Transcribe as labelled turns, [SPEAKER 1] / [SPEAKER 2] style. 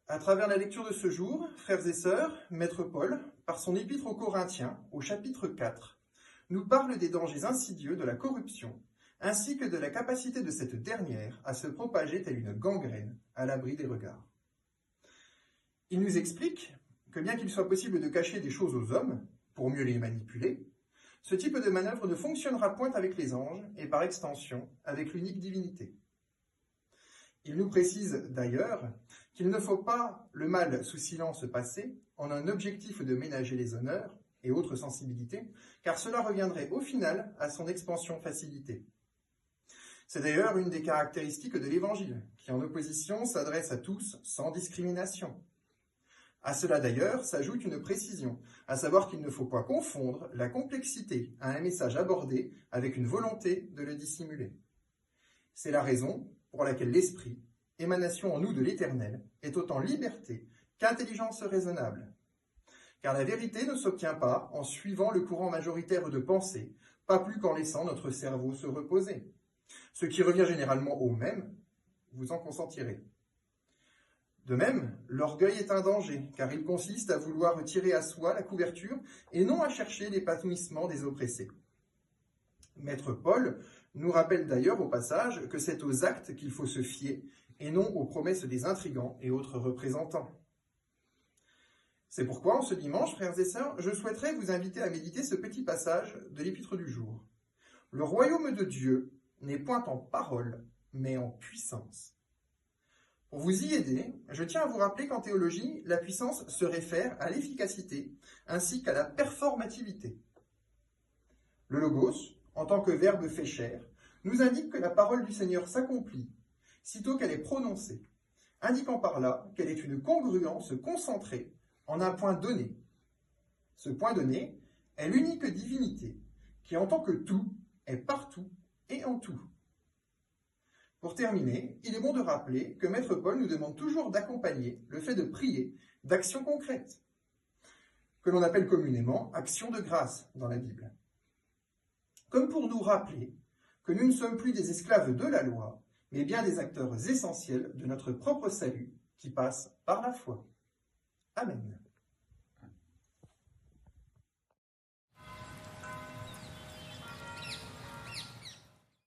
[SPEAKER 1] À travers la lecture de ce jour, frères et sœurs, Maître Paul, par son épître aux Corinthiens, au chapitre 4, nous parle des dangers insidieux de la corruption, ainsi que de la capacité de cette dernière à se propager telle une gangrène à l'abri des regards. Il nous explique que bien qu'il soit possible de cacher des choses aux hommes, pour mieux les manipuler, ce type de manœuvre ne fonctionnera point avec les anges et par extension avec l'unique divinité. Il nous précise d'ailleurs qu'il ne faut pas le mal sous silence passer en un objectif de ménager les honneurs et autres sensibilités, car cela reviendrait au final à son expansion facilitée. C'est d'ailleurs une des caractéristiques de l'Évangile, qui en opposition s'adresse à tous sans discrimination. À cela d'ailleurs s'ajoute une précision, à savoir qu'il ne faut pas confondre la complexité à un message abordé avec une volonté de le dissimuler. C'est la raison pour laquelle l'Esprit, émanation en nous de l'Éternel, est autant liberté qu'intelligence raisonnable. Car la vérité ne s'obtient pas en suivant le courant majoritaire de pensée, pas plus qu'en laissant notre cerveau se reposer. Ce qui revient généralement au même, vous en consentirez. De même, l'orgueil est un danger, car il consiste à vouloir tirer à soi la couverture et non à chercher l'épanouissement des oppressés. Maître Paul nous rappelle d'ailleurs au passage que c'est aux actes qu'il faut se fier et non aux promesses des intrigants et autres représentants. C'est pourquoi, en ce dimanche, frères et sœurs, je souhaiterais vous inviter à méditer ce petit passage de l'épître du jour. Le royaume de Dieu n'est point en parole, mais en puissance. Pour vous y aider, je tiens à vous rappeler qu'en théologie, la puissance se réfère à l'efficacité ainsi qu'à la performativité. Le logos, en tant que verbe fait chair, nous indique que la parole du Seigneur s'accomplit sitôt qu'elle est prononcée, indiquant par là qu'elle est une congruence concentrée en un point donné. Ce point donné est l'unique divinité qui, en tant que tout, est partout et en tout. Pour terminer, il est bon de rappeler que Maître Paul nous demande toujours d'accompagner le fait de prier d'actions concrètes, que l'on appelle communément action de grâce dans la Bible. Comme pour nous rappeler que nous ne sommes plus des esclaves de la loi, mais bien des acteurs essentiels de notre propre salut qui passe par la foi. Amen.